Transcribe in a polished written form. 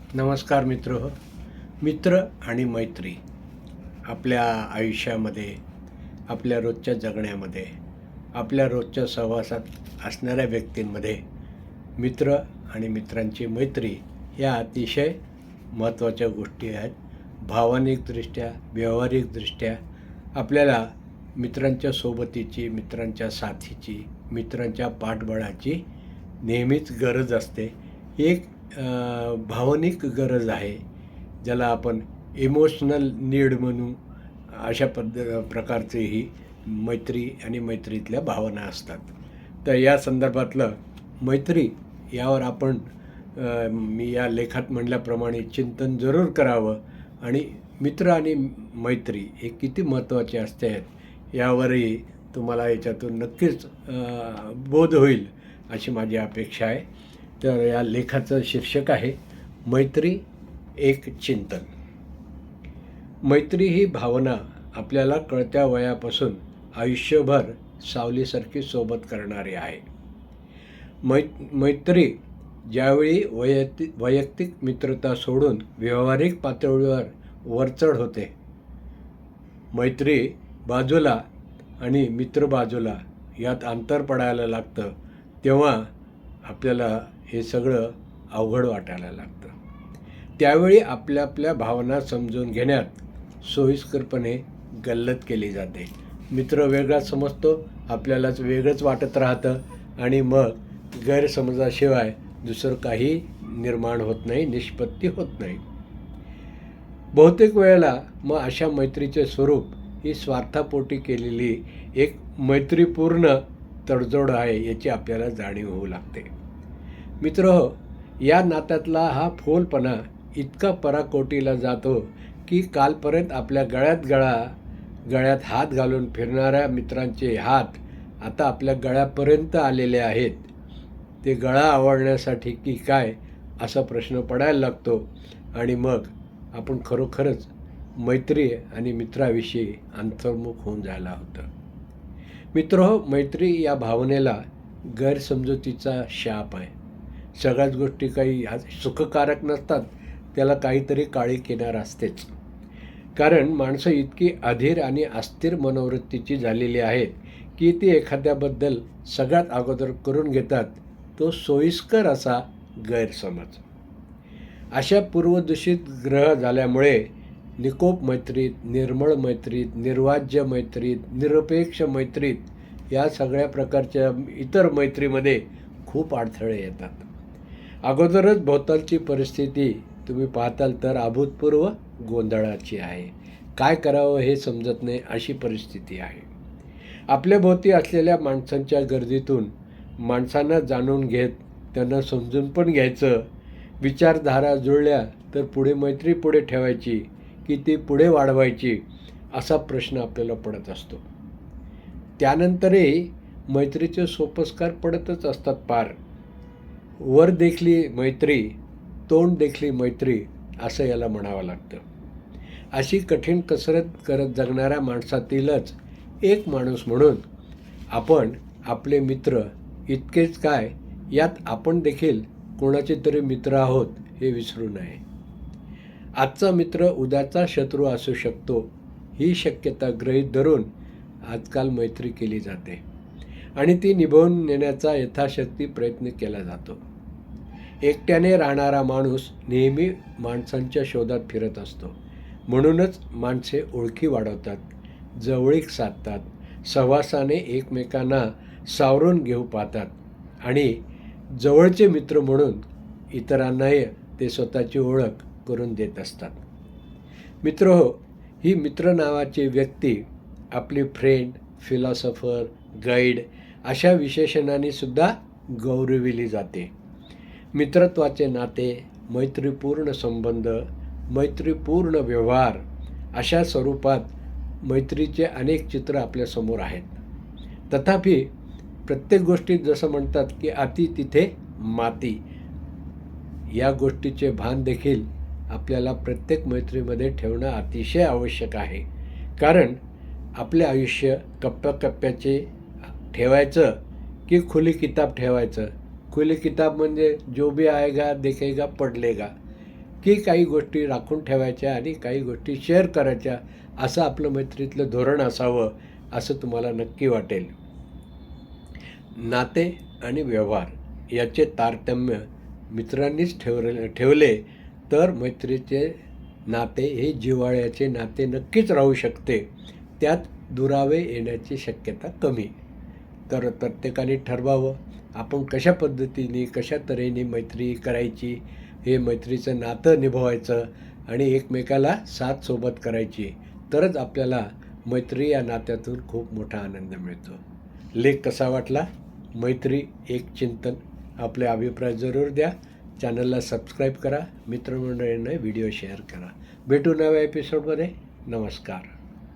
नमस्कार मित्र मित्र आणि मैत्री आपल्या आयुष्यामध्ये, आपल्या रोजच्या जगण्यामध्ये, आपल्या रोजच्या सहवासात असणाऱ्या व्यक्तींमध्ये मित्र आणि मित्रांची मैत्री या अतिशय महत्त्वाच्या गोष्टी आहेत. भावनिकदृष्ट्या, व्यावहारिकदृष्ट्या आपल्याला मित्रांच्या सोबतीची, मित्रांच्या साथीची, मित्रांच्या पाठबळाची नेहमीच गरज असते. एक भावनिक गरज आहे, ज्याला आपण इमोशनल नीड म्हणू. अशा प्रकारचे ही मैत्री आणि मैत्रीतल्या भावना असतात. तर या संदर्भातलं मैत्री यावर आपण मी या लेखात म्हणल्याप्रमाणे चिंतन जरूर करावं आणि मित्र आणि मैत्री हे किती महत्त्वाचे असते आहेत यावरही तुम्हाला याच्यातून नक्कीच बोध होईल अशी माझी अपेक्षा आहे. तर या लेखाचं शीर्षक आहे मैत्री एक चिंतन. मैत्री ही भावना आपल्याला कळत्या वयापासून आयुष्यभर सावलीसारखी सोबत करणारी आहे. मैत्री ज्यावेळी वैयक्तिक मित्रता सोडून व्यावहारिक पातळीवर वरचढ होते, मैत्री बाजूला आणि मित्र बाजूला यात अंतर पडायला लागतं, तेव्हा आपल्याला हे सगळं अवघड वाटायला लागतं. त्यावेळी आपल्या भावना समजून घेण्यात सोयीस्करपणे गल्लत केली जाते. मित्र वेगळा समजतो, आपल्यालाच वेगळंच वाटत राहतं आणि मग गैरसमजाशिवाय दुसरं काही निर्माण होत नाही, निष्पत्ती होत नाही. बहुतेक वेळेला मग अशा मैत्रीचे स्वरूप ही स्वार्थापोटी केलेली एक मैत्रीपूर्ण तडजोड आहे याची आपल्याला जाणीव होऊ लागते. मित्रहो, या नात्यातला हा फोलपणा इतका पराकोटीला जातो की कालपर्यंत आपल्या गळ्यात हात घालून फिरणाऱ्या मित्रांचे हात आता आपल्या गळ्यापर्यंत आलेले आहेत. ते गळा आवळण्यासाठी की काय असा प्रश्न पडायला लागतो आणि मग आपण खरोखरच मैत्री आणि मित्राविषयी अंतर्मुख होऊन जायला होतं. मित्रहो, मैत्री या भावनेला गैरसमजुतीचा शाप आहे. सगळ्याच गोष्टी काही सुखकारक नसतात, त्याला काहीतरी काळी किनार असतेच. कारण माणसं इतकी अधीर आणि अस्थिर मनोवृत्तीची झालेली आहेत की ती एखाद्याबद्दल सगळ्यात अगोदर करून घेतात तो सोयीस्कर असा गैरसमज. अशा पूर्वदूषित ग्रह झाल्यामुळे निकोप मैत्रीत, निर्मळ मैत्रीत, निर्वाज्य मैत्रीत, निरपेक्ष मैत्रीत या सगळ्या प्रकारच्या इतर मैत्रीमध्ये खूप अडथळे येतात. अगोदरच भोवतालची परिस्थिती तुम्ही पाहताल तर अभूतपूर्व गोंधळाची आहे. काय करावं हे समजत नाही अशी परिस्थिती आहे. आपल्या भोवती असलेल्या माणसांच्या गर्दीतून माणसांना जाणून घेत त्यांना समजून पण घ्यायचं. विचारधारा जुळल्या तर पुढे मैत्री पुढे ठेवायची की ती पुढे वाढवायची असा प्रश्न आपल्याला पडत असतो. त्यानंतरही मैत्रीचे सोपस्कार पडतच असतात पार. वर देखली मैत्री, तोंड देखली मैत्री असं याला म्हणावं लागतं. अशी कठीण कसरत करत जगणाऱ्या माणसातीलच एक माणूस म्हणून आपण आपले मित्र इतकेच काय, यात आपण देखील कोणाचे तरी मित्र आहोत हे विसरू नये. आजचा मित्र उद्याचा शत्रू असू शकतो ही शक्यता गृहीत धरून आजकाल मैत्री केली जाते आणि ती निभावून नेण्याचा यथाशक्ती प्रयत्न केला जातो. एकट्याने राहणारा माणूस नेहमी माणसांच्या शोधात फिरत असतो. म्हणूनच माणसे ओळखी वाढवतात, जवळीक साधतात, सहवासाने एकमेकांना सावरून घेऊ पाहतात आणि जवळचे मित्र म्हणून इतरांनाही ते स्वतःची ओळख करून देत असतात. मित्रहो, ही मित्र नावाची व्यक्ती आपली फ्रेंड, फिलॉसॉफर, गाईड अशा विशेषणांनी सुद्धा गौरविली जाते. मित्रत्वाचे नाते, मैत्रीपूर्ण संबंध, मैत्रीपूर्ण व्यवहार अशा स्वरूपात मैत्रीचे अनेक चित्र आपल्यासमोर आहेत. तथापि प्रत्येक गोष्टीत जसं म्हणतात की अति तिथे माती, या गोष्टीचे भान देखील आपल्याला प्रत्येक मैत्रीमध्ये ठेवणं अतिशय आवश्यक आहे. कारण आपले आयुष्य कप्प्याकप्प्याचे ठेवायचं की खुली किताब ठेवायचं. खुली किताब म्हणजे जो भी आएगा देखेगा पढ़ लेगा. की काही गोष्टी राखून ठेवायच्या आणि काही गोष्टी शेअर करायच्या, असं आपलं मैत्रीतलं धोरण असावं असं तुम्हाला नक्की वाटेल. नाते आणि व्यवहार याचे तारतम्य मित्रांनीच ठेवले तर मैत्रीचे नाते हे जिव्हाळ्याचे नाते नक्कीच राहू शकते. त्यात दुरावे येण्याची शक्यता कमी. तर प्रत्येकाने ठरवावं आपण कशा पद्धतीने कशा तऱ्हेने मैत्री करायची, हे मैत्रीचं नातं निभवायचं आणि एकमेकाला साथ सोबत करायची. तरच आपल्याला मैत्री या नात्यातून खूप मोठा आनंद मिळतो. लेख कसा वाटला? मैत्री एक चिंतन. आपले अभिप्राय जरूर द्या. चॅनलला सबस्क्राईब करा. मित्रमंडळींना व्हिडिओ शेअर करा. भेटू नव्या एपिसोडमध्ये. नमस्कार.